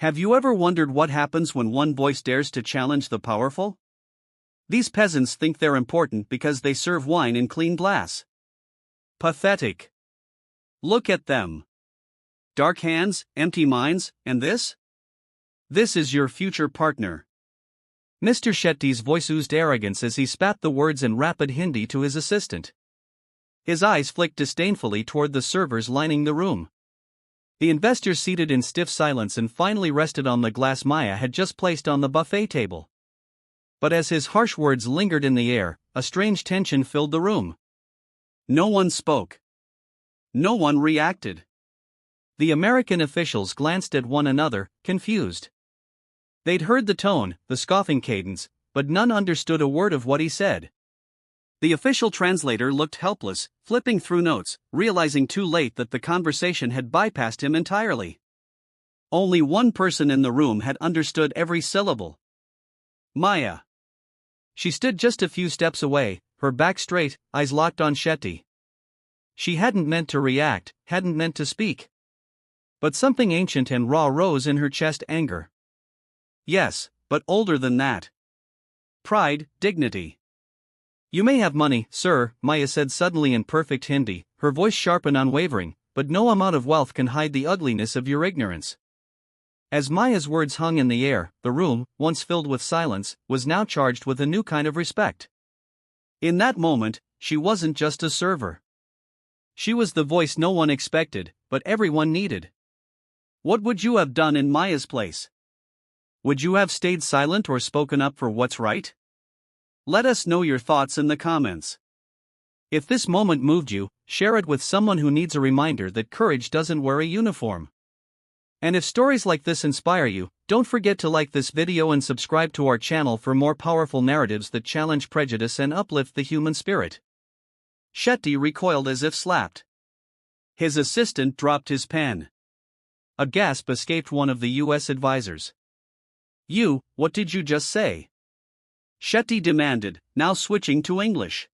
Have you ever wondered what happens when one voice dares to challenge the powerful? These peasants think they're important because they serve wine in clean glass. Pathetic. Look at them. Dark hands, empty minds, and this? This is your future partner. Mr. Shetty's voice oozed arrogance as he spat the words in rapid Hindi to his assistant. His eyes flicked disdainfully toward the servers lining the room. The investors seated in stiff silence and finally rested on the glass Maya had just placed on the buffet table. But as his harsh words lingered in the air, a strange tension filled the room. No one spoke. No one reacted. The American officials glanced at one another, confused. They'd heard the tone, the scoffing cadence, but none understood a word of what he said. The official translator looked helpless, flipping through notes, realizing too late that the conversation had bypassed him entirely. Only one person in the room had understood every syllable. Maya. She stood just a few steps away, her back straight, eyes locked on Shetty. She hadn't meant to react, hadn't meant to speak. But something ancient and raw rose in her chest: anger. Yes, but older than that. Pride, dignity. You may have money, sir, Maya said suddenly in perfect Hindi, her voice sharp and unwavering, but no amount of wealth can hide the ugliness of your ignorance. As Maya's words hung in the air, the room, once filled with silence, was now charged with a new kind of respect. In that moment, she wasn't just a server. She was the voice no one expected, but everyone needed. What would you have done in Maya's place? Would you have stayed silent or spoken up for what's right? Let us know your thoughts in the comments. If this moment moved you, share it with someone who needs a reminder that courage doesn't wear a uniform. And if stories like this inspire you, don't forget to like this video and subscribe to our channel for more powerful narratives that challenge prejudice and uplift the human spirit. Shetty recoiled as if slapped. His assistant dropped his pen. A gasp escaped one of the U.S. advisors. What did you just say? Shetty demanded, now switching to English.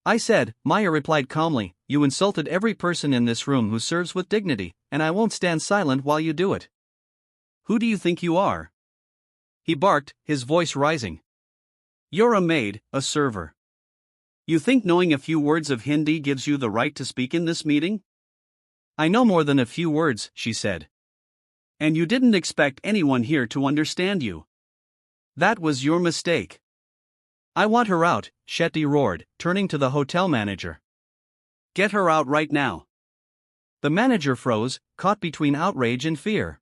I said, Maya replied calmly, you insulted every person in this room who serves with dignity, and I won't stand silent while you do it. Who do you think you are? He barked, his voice rising. You're a maid, a server. You think knowing a few words of Hindi gives you the right to speak in this meeting? I know more than a few words, she said. And you didn't expect anyone here to understand you. That was your mistake. I want her out, Shetty roared, turning to the hotel manager. Get her out right now. The manager froze, caught between outrage and fear.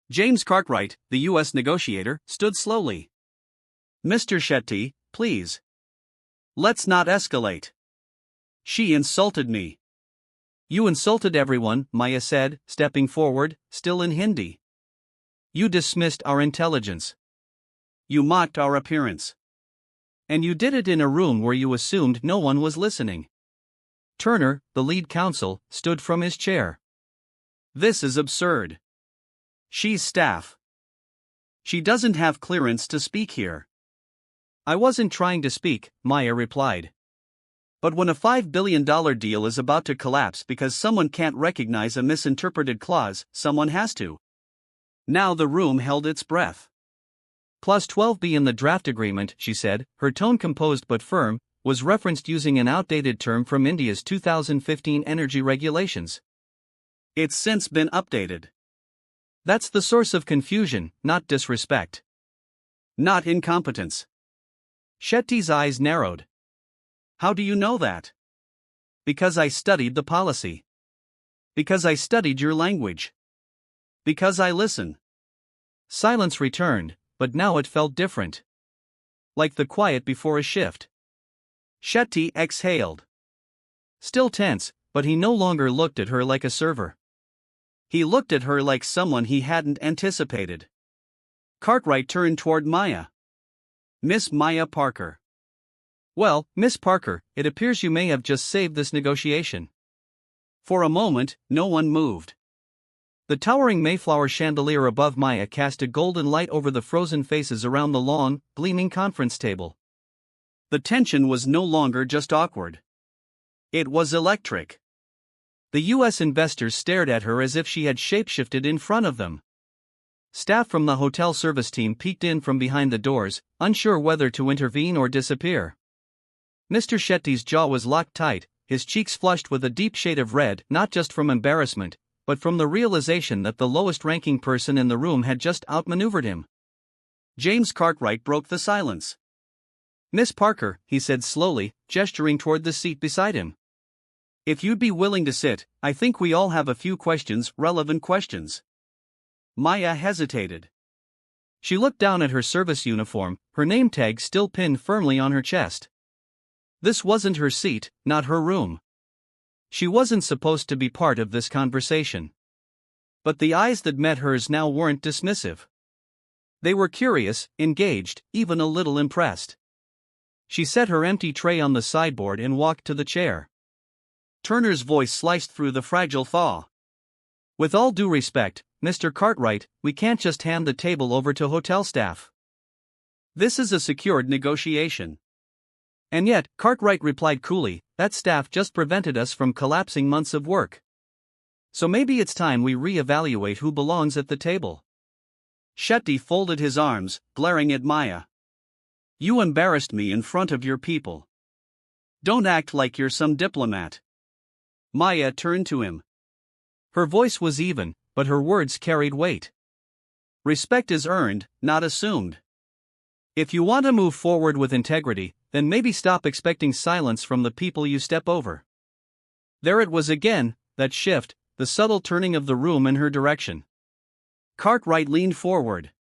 James Cartwright, the U.S. negotiator, stood slowly. Mr. Shetty, please. Let's not escalate. She insulted me. You insulted everyone, Maya said, stepping forward, still in Hindi. You dismissed our intelligence. You mocked our appearance. And you did it in a room where you assumed no one was listening. Turner, the lead counsel, stood from his chair. This is absurd. She's staff. She doesn't have clearance to speak here. I wasn't trying to speak, Maya replied. But when a $5 billion deal is about to collapse because someone can't recognize a misinterpreted clause, someone has to. Now the room held its breath. Clause 12B in the draft agreement, she said, her tone composed but firm, was referenced using an outdated term from India's 2015 energy regulations. It's since been updated. That's the source of confusion, not disrespect. Not incompetence. Shetty's eyes narrowed. How do you know that? Because I studied the policy. Because I studied your language. Because I listen. Silence returned, but now it felt different. Like the quiet before a shift. Shetty exhaled. Still tense, but he no longer looked at her like a server. He looked at her like someone he hadn't anticipated. Cartwright turned toward Maya. Miss Maya Parker. Well, Miss Parker, it appears you may have just saved this negotiation. For a moment, no one moved. The towering Mayflower chandelier above Maya cast a golden light over the frozen faces around the long, gleaming conference table. The tension was no longer just awkward. It was electric. The U.S. investors stared at her as if she had shapeshifted in front of them. Staff from the hotel service team peeked in from behind the doors, unsure whether to intervene or disappear. Mr. Shetty's jaw was locked tight, his cheeks flushed with a deep shade of red, not just from embarrassment, but from the realization that the lowest-ranking person in the room had just outmaneuvered him. James Cartwright broke the silence. "Miss Parker," he said slowly, gesturing toward the seat beside him. "If you'd be willing to sit, I think we all have a few questions, relevant questions." Maya hesitated. She looked down at her service uniform, her name tag still pinned firmly on her chest. This wasn't her seat, not her room. She wasn't supposed to be part of this conversation. But the eyes that met hers now weren't dismissive. They were curious, engaged, even a little impressed. She set her empty tray on the sideboard and walked to the chair. Turner's voice sliced through the fragile thaw. "With all due respect, Mr. Cartwright, we can't just hand the table over to hotel staff. This is a secured negotiation." And yet, Cartwright replied coolly, "That staff just prevented us from collapsing months of work. So maybe it's time we re-evaluate who belongs at the table." Shetty folded his arms, glaring at Maya. "You embarrassed me in front of your people. Don't act like you're some diplomat." Maya turned to him. Her voice was even, but her words carried weight. "Respect is earned, not assumed. If you want to move forward with integrity, then maybe stop expecting silence from the people you step over." There it was again, that shift, the subtle turning of the room in her direction. Cartwright leaned forward.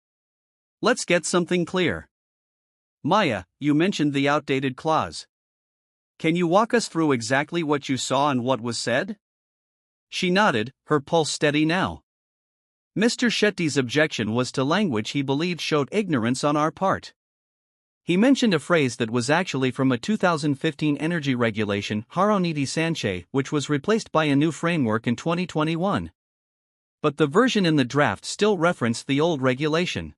"Let's get something clear. Maya, you mentioned the outdated clause. Can you walk us through exactly what you saw and what was said?" She nodded, her pulse steady now. "Mr. Shetty's objection was to language he believed showed ignorance on our part. He mentioned a phrase that was actually from a 2015 energy regulation, Haroniti Sanche, which was replaced by a new framework in 2021. But the version in the draft still referenced the old regulation."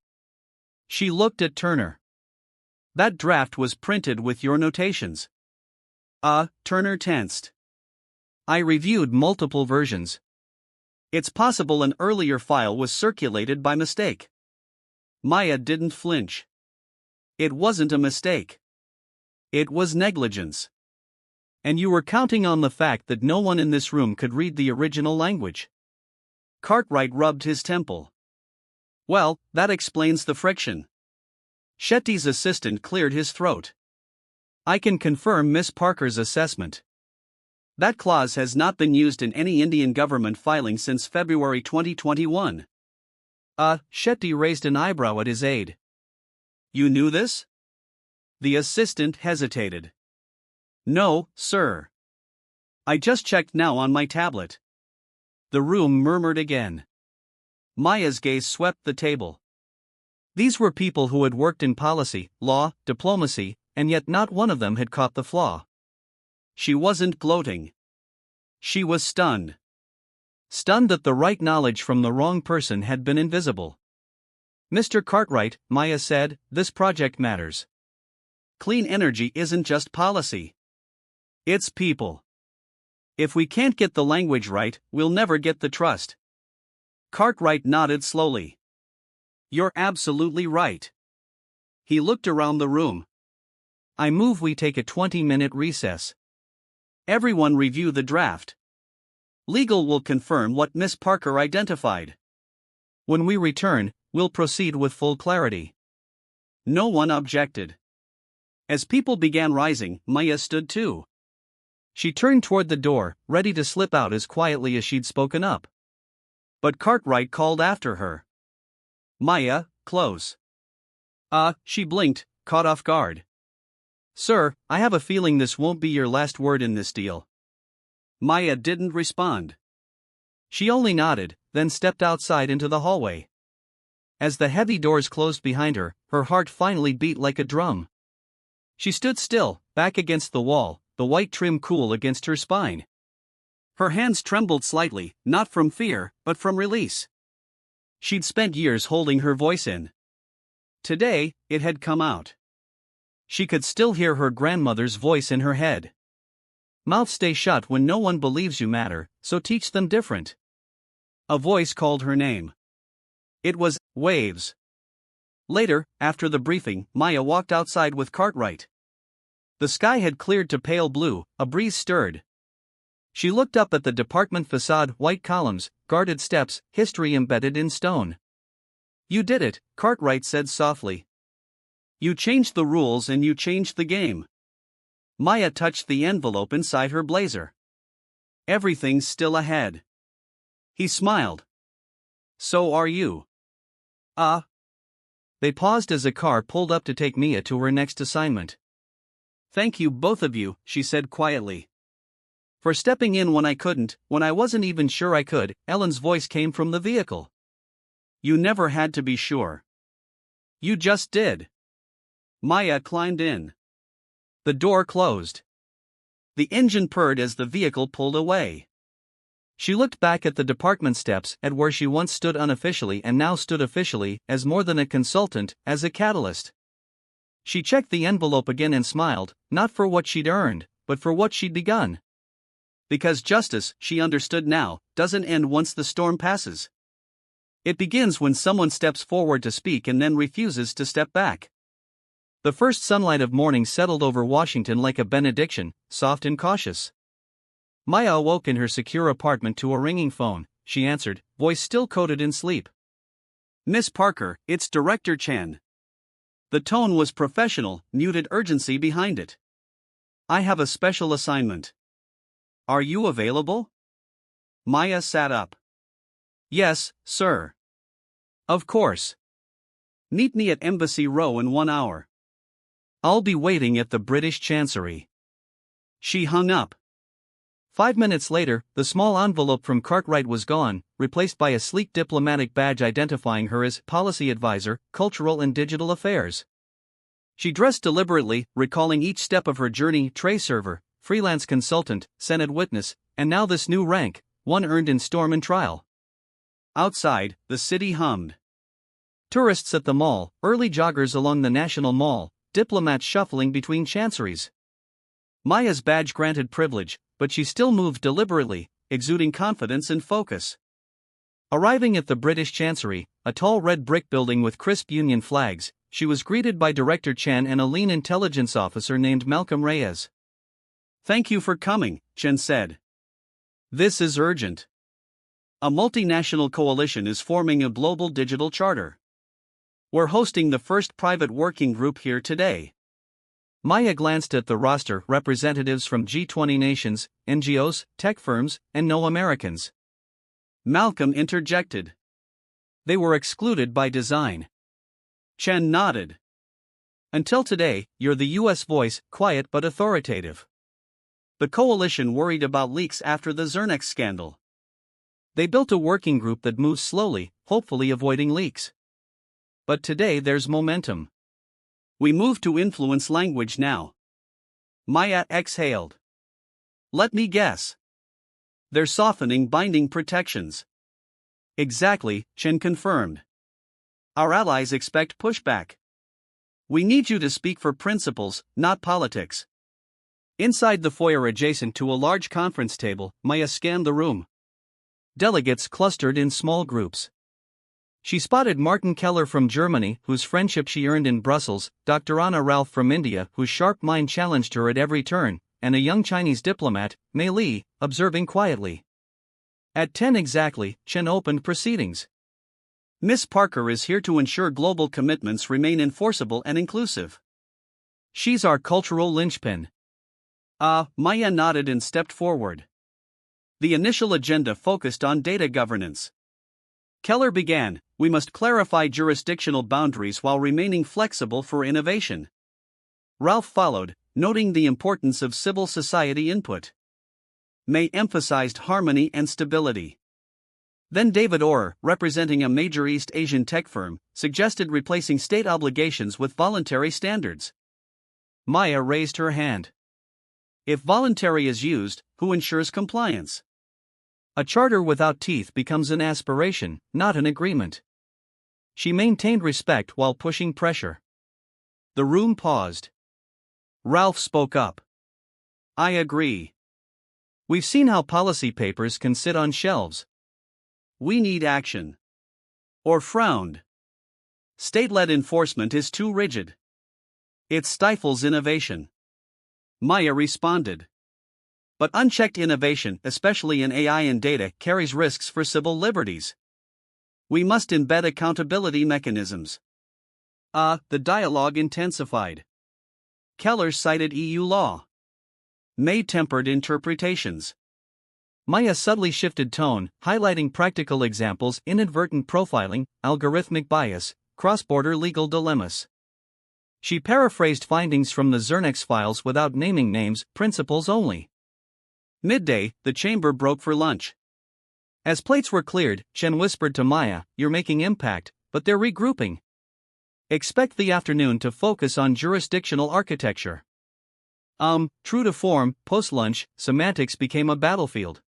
She looked at Turner. "That draft was printed with your notations." Turner tensed. "I reviewed multiple versions. It's possible an earlier file was circulated by mistake." Maya didn't flinch. "It wasn't a mistake. It was negligence." "And you were counting on the fact that no one in this room could read the original language?" Cartwright rubbed his temple. "Well, that explains the friction." Shetty's assistant cleared his throat. "I can confirm Miss Parker's assessment. That clause has not been used in any Indian government filing since February 2021. Shetty raised an eyebrow at his aide. "You knew this?" The assistant hesitated. "No, sir. I just checked now on my tablet." The room murmured again. Maya's gaze swept the table. These were people who had worked in policy, law, diplomacy, and yet not one of them had caught the flaw. She wasn't gloating. She was stunned. Stunned that the right knowledge from the wrong person had been invisible. "Mr. Cartwright," Maya said, "this project matters. Clean energy isn't just policy. It's people. If we can't get the language right, we'll never get the trust." Cartwright nodded slowly. "You're absolutely right." He looked around the room. "I move we take a 20-minute recess. Everyone review the draft. Legal will confirm what Miss Parker identified. When we return, we'll proceed with full clarity." No one objected. As people began rising, Maya stood too. She turned toward the door, ready to slip out as quietly as she'd spoken up. But Cartwright called after her. "Maya, close." She blinked, caught off guard. "Sir, I have a feeling this won't be your last word in this deal." Maya didn't respond. She only nodded, then stepped outside into the hallway. As the heavy doors closed behind her, her heart finally beat like a drum. She stood still, back against the wall, the white trim cool against her spine. Her hands trembled slightly, not from fear, but from release. She'd spent years holding her voice in. Today, it had come out. She could still hear her grandmother's voice in her head. "Mouth stay shut when no one believes you matter, so teach them different." A voice called her name. It was waves. Later, after the briefing, Maya walked outside with Cartwright. The sky had cleared to pale blue, a breeze stirred. She looked up at the department facade, white columns, guarded steps, history embedded in stone. You did it, Cartwright said softly. You changed the rules and you changed the game. Maya touched the envelope inside her blazer. Everything's still ahead. He smiled. So are you. They paused as a car pulled up to take Mia to her next assignment. Thank you, both of you, she said quietly. For stepping in when I couldn't, when I wasn't even sure I could, Ellen's voice came from the vehicle. You never had to be sure. You just did. Maya climbed in. The door closed. The engine purred as the vehicle pulled away. She looked back at the department steps, at where she once stood unofficially and now stood officially, as more than a consultant, as a catalyst. She checked the envelope again and smiled, not for what she'd earned, but for what she'd begun. Because justice, she understood now, doesn't end once the storm passes. It begins when someone steps forward to speak and then refuses to step back. The first sunlight of morning settled over Washington like a benediction, soft and cautious. Maya awoke in her secure apartment to a ringing phone. She answered, voice still coated in sleep. Miss Parker, it's Director Chen. The tone was professional, muted urgency behind it. I have a special assignment. Are you available? Maya sat up. Yes, sir. Of course. Meet me at Embassy Row in 1 hour. I'll be waiting at the British Chancery. She hung up. 5 minutes later, the small envelope from Cartwright was gone, replaced by a sleek diplomatic badge identifying her as Policy Advisor, Cultural and Digital Affairs. She dressed deliberately, recalling each step of her journey: tray server, freelance consultant, Senate witness, and now this new rank, one earned in storm and trial. Outside, the city hummed. Tourists at the mall, early joggers along the National Mall, diplomats shuffling between chanceries. Maya's badge granted privilege, but she still moved deliberately, exuding confidence and focus. Arriving at the British Chancery, a tall red brick building with crisp Union flags, she was greeted by Director Chen and a lean intelligence officer named Malcolm Reyes. Thank you for coming, Chen said. This is urgent. A multinational coalition is forming a global digital charter. We're hosting the first private working group here today. Maya glanced at the roster: representatives from G20 nations, NGOs, tech firms, and no Americans. Malcolm interjected. They were excluded by design. Chen nodded. Until today, you're the US voice, quiet but authoritative. The coalition worried about leaks after the Zernex scandal. They built a working group that moves slowly, hopefully avoiding leaks. But today there's momentum. We move to influence language now. Maya exhaled. Let me guess. They're softening binding protections. Exactly, Chen confirmed. Our allies expect pushback. We need you to speak for principles, not politics. Inside the foyer adjacent to a large conference table, Maya scanned the room. Delegates clustered in small groups. She spotted Martin Keller from Germany, whose friendship she earned in Brussels, Dr. Anna Ralph from India, whose sharp mind challenged her at every turn, and a young Chinese diplomat, Mei Li, observing quietly. At 10 exactly, Chen opened proceedings. Miss Parker is here to ensure global commitments remain enforceable and inclusive. She's our cultural linchpin. Maya nodded and stepped forward. The initial agenda focused on data governance. Keller began, we must clarify jurisdictional boundaries while remaining flexible for innovation. Ralph followed, noting the importance of civil society input. May emphasized harmony and stability. Then David Orr, representing a major East Asian tech firm, suggested replacing state obligations with voluntary standards. Maya raised her hand. If voluntary is used, who ensures compliance? A charter without teeth becomes an aspiration, not an agreement. She maintained respect while pushing pressure. The room paused. Ralph spoke up. I agree. We've seen how policy papers can sit on shelves. We need action. or frowned. State-led enforcement is too rigid. It stifles innovation. Maya responded. But unchecked innovation, especially in AI and data, carries risks for civil liberties. We must embed accountability mechanisms. The dialogue intensified. Keller cited EU law. May tempered interpretations. Maya subtly shifted tone, highlighting practical examples: inadvertent profiling, algorithmic bias, cross-border legal dilemmas. She paraphrased findings from the Zernex files without naming names, principles only. Midday, the chamber broke for lunch. As plates were cleared, Chen whispered to Maya, "You're making impact, but they're regrouping. Expect the afternoon to focus on jurisdictional architecture." True to form, post-lunch, semantics became a battlefield.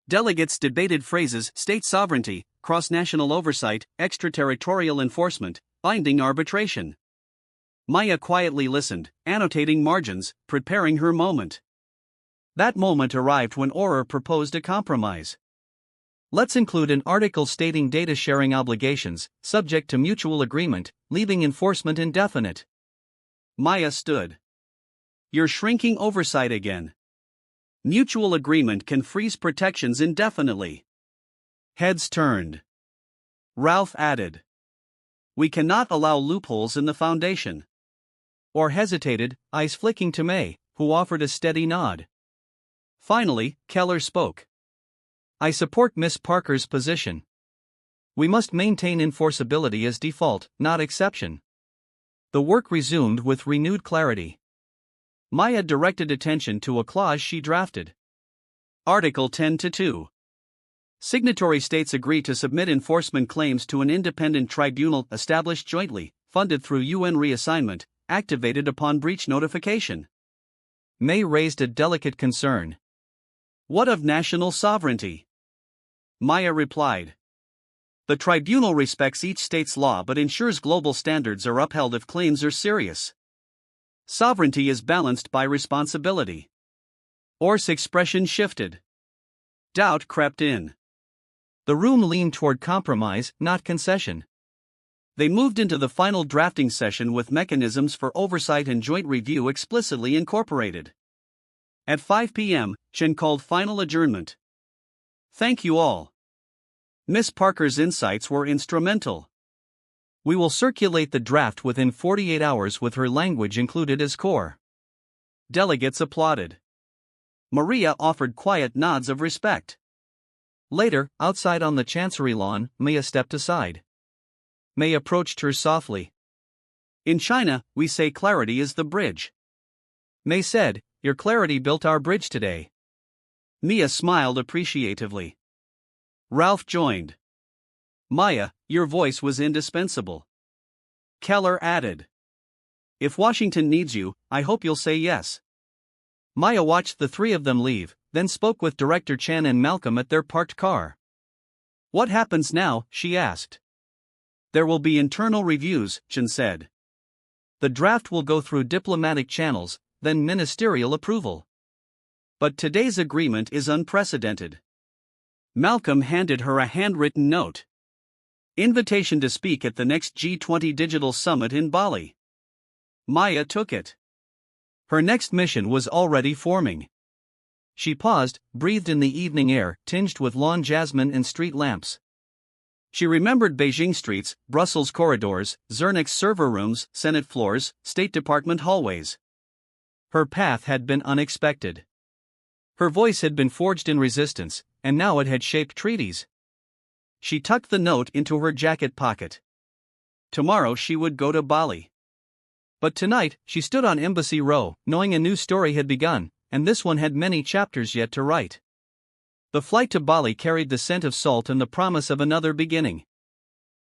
Delegates debated phrases: state sovereignty, cross-national oversight, extraterritorial enforcement, binding arbitration. Maya quietly listened, annotating margins, preparing her moment. That moment arrived when Orer proposed a compromise. "Let's include an article stating data sharing obligations, subject to mutual agreement, leaving enforcement indefinite." Maya stood. "You're shrinking oversight again. Mutual agreement can freeze protections indefinitely." Heads turned. Ralph added, "We cannot allow loopholes in the foundation." Or hesitated, eyes flicking to May, who offered a steady nod. Finally, Keller spoke. "I support Miss Parker's position. We must maintain enforceability as default, not exception." The work resumed with renewed clarity. Maya directed attention to a clause she drafted. Article 10-2. Signatory states agree to submit enforcement claims to an independent tribunal established jointly, funded through UN reassignment, activated upon breach notification. May raised a delicate concern. "What of national sovereignty?" Maya replied. "The tribunal respects each state's law but ensures global standards are upheld if claims are serious. Sovereignty is balanced by responsibility." Orr's expression shifted. Doubt crept in. The room leaned toward compromise, not concession. They moved into the final drafting session with mechanisms for oversight and joint review explicitly incorporated. At 5 p.m., Chen called final adjournment. "Thank you all. Miss Parker's insights were instrumental. We will circulate the draft within 48 hours with her language included as core." Delegates applauded. Maria offered quiet nods of respect. Later, outside on the Chancery lawn, Maya stepped aside. May approached her softly. "In China, we say clarity is the bridge." May said, "Your clarity built our bridge today." Mia smiled appreciatively. Ralph joined. "Maya, your voice was indispensable." Keller added, "If Washington needs you, I hope you'll say yes." Maya watched the three of them leave, then spoke with Director Chen and Malcolm at their parked car. "What happens now?" she asked. "There will be internal reviews," Chen said. "The draft will go through diplomatic channels, then ministerial approval." "But today's agreement is unprecedented." Malcolm handed her a handwritten note. Invitation to speak at the next G20 Digital Summit in Bali. Maya took it. Her next mission was already forming. She paused, breathed in the evening air, tinged with lawn jasmine and street lamps. She remembered Beijing streets, Brussels corridors, Zernex server rooms, Senate floors, State Department hallways. Her path had been unexpected. Her voice had been forged in resistance, and now it had shaped treaties. She tucked the note into her jacket pocket. Tomorrow she would go to Bali. But tonight, she stood on Embassy Row, knowing a new story had begun, and this one had many chapters yet to write. The flight to Bali carried the scent of salt and the promise of another beginning.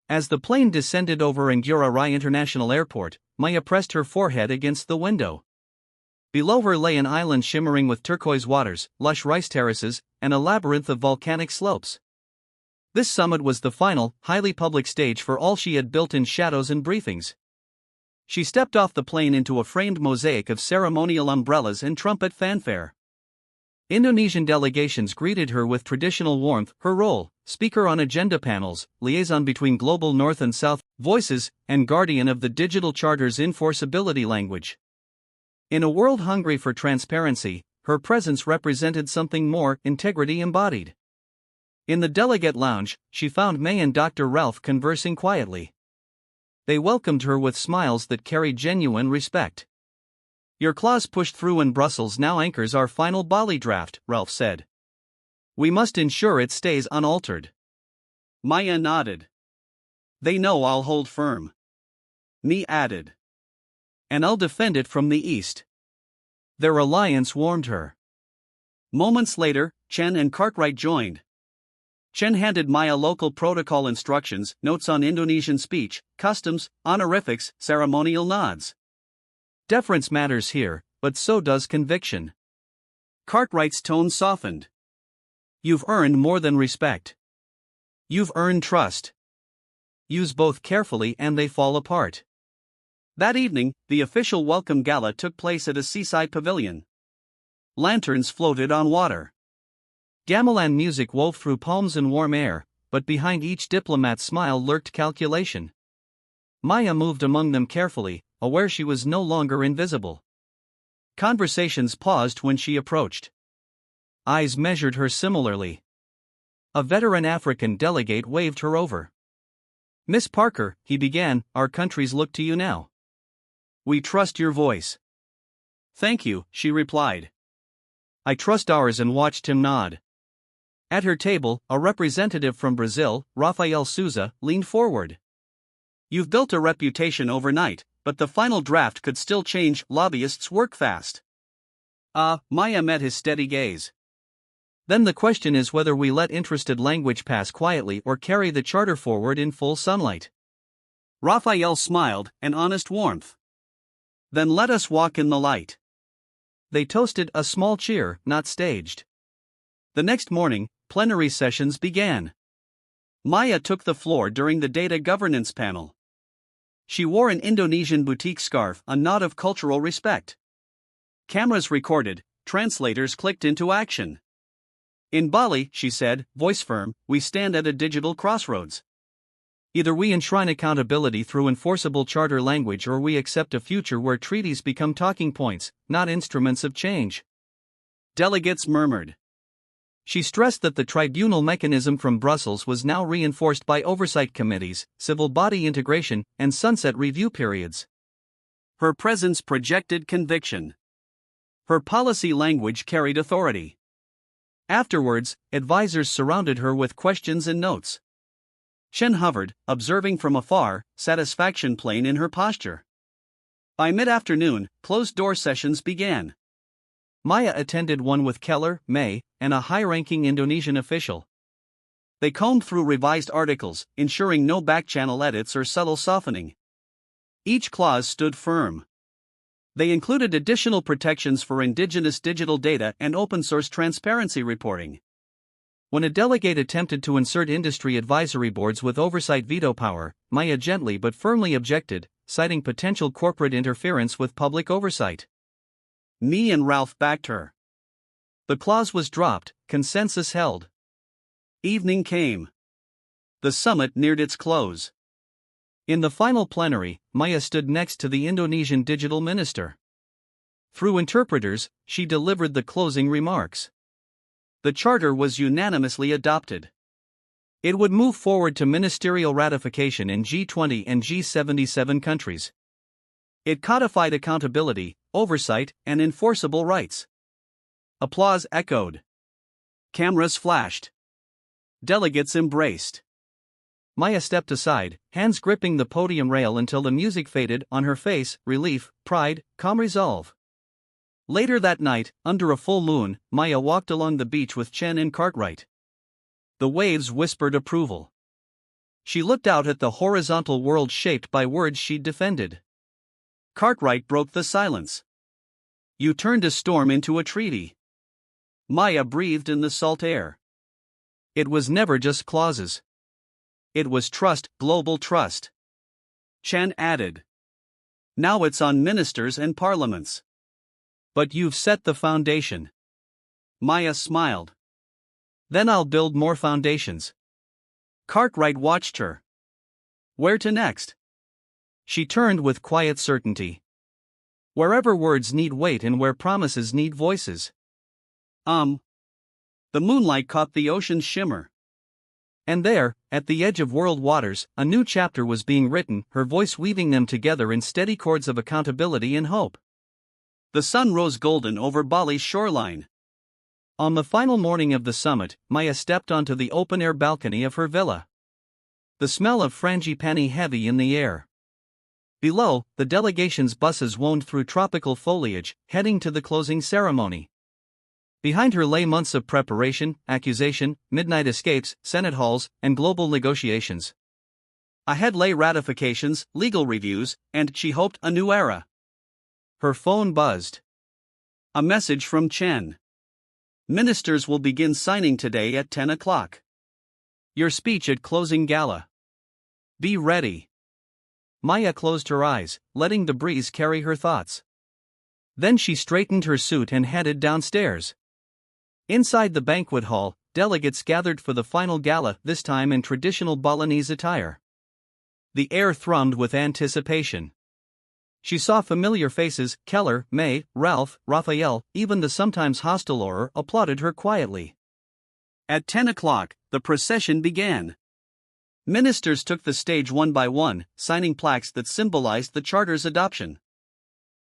As the plane descended over Ngurah Rai International Airport, Maya pressed her forehead against the window. Below her lay an island shimmering with turquoise waters, lush rice terraces, and a labyrinth of volcanic slopes. This summit was the final, highly public stage for all she had built in shadows and briefings. She stepped off the plane into a framed mosaic of ceremonial umbrellas and trumpet fanfare. Indonesian delegations greeted her with traditional warmth. Her role, speaker on agenda panels, liaison between global North and South voices, and guardian of the digital charter's enforceability language. In a world hungry for transparency, her presence represented something more: integrity embodied. In the delegate lounge, she found May and Dr. Ralph conversing quietly. They welcomed her with smiles that carried genuine respect. "Your clause pushed through in Brussels now anchors our final Bali draft," Ralph said. "We must ensure it stays unaltered." Maya nodded. "They know I'll hold firm." Mee added. "And I'll defend it from the east." Their alliance warmed her. Moments later, Chen and Cartwright joined. Chen handed Maya local protocol instructions, notes on Indonesian speech, customs, honorifics, ceremonial nods. "Deference matters here, but so does conviction." Cartwright's tone softened. "You've earned more than respect. You've earned trust. Use both carefully and they fall apart." That evening, the official welcome gala took place at a seaside pavilion. Lanterns floated on water. Gamelan music wove through palms and warm air, but behind each diplomat's smile lurked calculation. Maya moved among them carefully, aware she was no longer invisible. Conversations paused when she approached. Eyes measured her similarly. A veteran African delegate waved her over. "Miss Parker," he began, "our countries look to you now. We trust your voice." "Thank you," she replied. "I trust ours," and watched him nod. At her table, a representative from Brazil, Rafael Souza, leaned forward. "You've built a reputation overnight, but the final draft could still change. Lobbyists work fast." Maya met his steady gaze. "Then the question is whether we let interested language pass quietly or carry the charter forward in full sunlight." Raphael smiled, an honest warmth. "Then let us walk in the light." They toasted, a small cheer, not staged. The next morning, plenary sessions began. Maya took the floor during the data governance panel. She wore an Indonesian boutique scarf, a nod of cultural respect. Cameras recorded, translators clicked into action. "In Bali," she said, voice firm, "we stand at a digital crossroads. Either we enshrine accountability through enforceable charter language or we accept a future where treaties become talking points, not instruments of change." Delegates murmured. She stressed that the tribunal mechanism from Brussels was now reinforced by oversight committees, civil body integration, and sunset review periods. Her presence projected conviction. Her policy language carried authority. Afterwards, advisors surrounded her with questions and notes. Chen hovered, observing from afar, satisfaction plain in her posture. By mid-afternoon, closed-door sessions began. Maya attended one with Keller, May, and a high-ranking Indonesian official. They combed through revised articles, ensuring no back-channel edits or subtle softening. Each clause stood firm. They included additional protections for indigenous digital data and open-source transparency reporting. When a delegate attempted to insert industry advisory boards with oversight veto power, Maya gently but firmly objected, citing potential corporate interference with public oversight. Mee and Ralph backed her. The clause was dropped, consensus held. Evening came. The summit neared its close. In the final plenary, Maya stood next to the Indonesian digital minister. Through interpreters, she delivered the closing remarks. The charter was unanimously adopted. It would move forward to ministerial ratification in G20 and G77 countries. It codified accountability, oversight, and enforceable rights. Applause echoed. Cameras flashed. Delegates embraced. Maya stepped aside, hands gripping the podium rail until the music faded, on her face, relief, pride, calm resolve. Later that night, under a full moon, Maya walked along the beach with Chen and Cartwright. The waves whispered approval. She looked out at the horizontal world shaped by words she'd defended. Cartwright broke the silence. "You turned a storm into a treaty." Maya breathed in the salt air. "It was never just clauses. It was trust, global trust." Chen added. "Now it's on ministers and parliaments." "But you've set the foundation. Maya smiled. Then I'll build more foundations. Cartwright watched her. Where to next? She turned with quiet certainty. Wherever words need weight and where promises need voices. The moonlight caught the ocean's shimmer. And there, at the edge of world waters, a new chapter was being written, her voice weaving them together in steady chords of accountability and hope. The sun rose golden over Bali's shoreline. On the final morning of the summit, Maya stepped onto the open-air balcony of her villa. The smell of frangipani heavy in the air. Below, the delegation's buses wound through tropical foliage, heading to the closing ceremony. Behind her lay months of preparation, accusation, midnight escapes, Senate halls, and global negotiations. Ahead lay ratifications, legal reviews, and, she hoped, a new era. Her phone buzzed. A message from Chen. Ministers will begin signing today at 10 o'clock. Your speech at closing gala. Be ready. Maya closed her eyes, letting the breeze carry her thoughts. Then she straightened her suit and headed downstairs. Inside the banquet hall, delegates gathered for the final gala, this time in traditional Balinese attire. The air thrummed with anticipation. She saw familiar faces, Keller, May, Ralph, Raphael, even the sometimes hostile Auror applauded her quietly. At 10 o'clock, the procession began. Ministers took the stage one by one, signing plaques that symbolized the charter's adoption.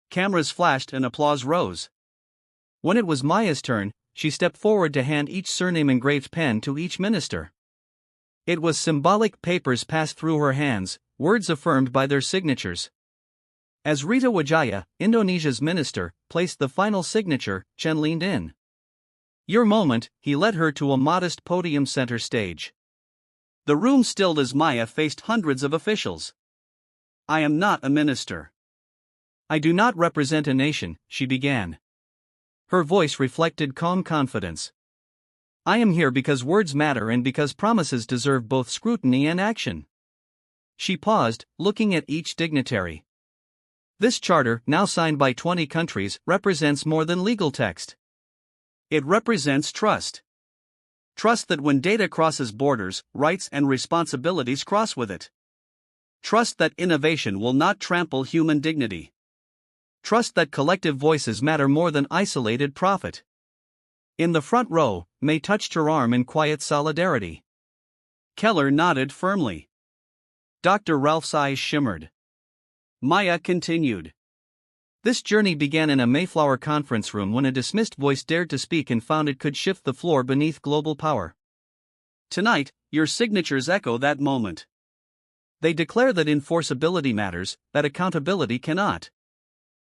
Cameras flashed and applause rose. When it was Maya's turn, she stepped forward to hand each surname-engraved pen to each minister. It was symbolic. Papers passed through her hands, words affirmed by their signatures. As Rita Wijaya, Indonesia's minister, placed the final signature, Chen leaned in. Your moment, he led her to a modest podium center stage. The room stilled as Maya faced hundreds of officials. I am not a minister. I do not represent a nation, she began. Her voice reflected calm confidence. I am here because words matter and because promises deserve both scrutiny and action. She paused, looking at each dignitary. This charter, now signed by 20 countries, represents more than legal text. It represents trust. Trust that when data crosses borders, rights and responsibilities cross with it. Trust that innovation will not trample human dignity. Trust that collective voices matter more than isolated profit. In the front row, May touched her arm in quiet solidarity. Keller nodded firmly. Dr. Ralph's eyes shimmered. Maya continued. This journey began in a Mayflower conference room when a dismissed voice dared to speak and found it could shift the floor beneath global power. Tonight, your signatures echo that moment. They declare that enforceability matters, that accountability cannot.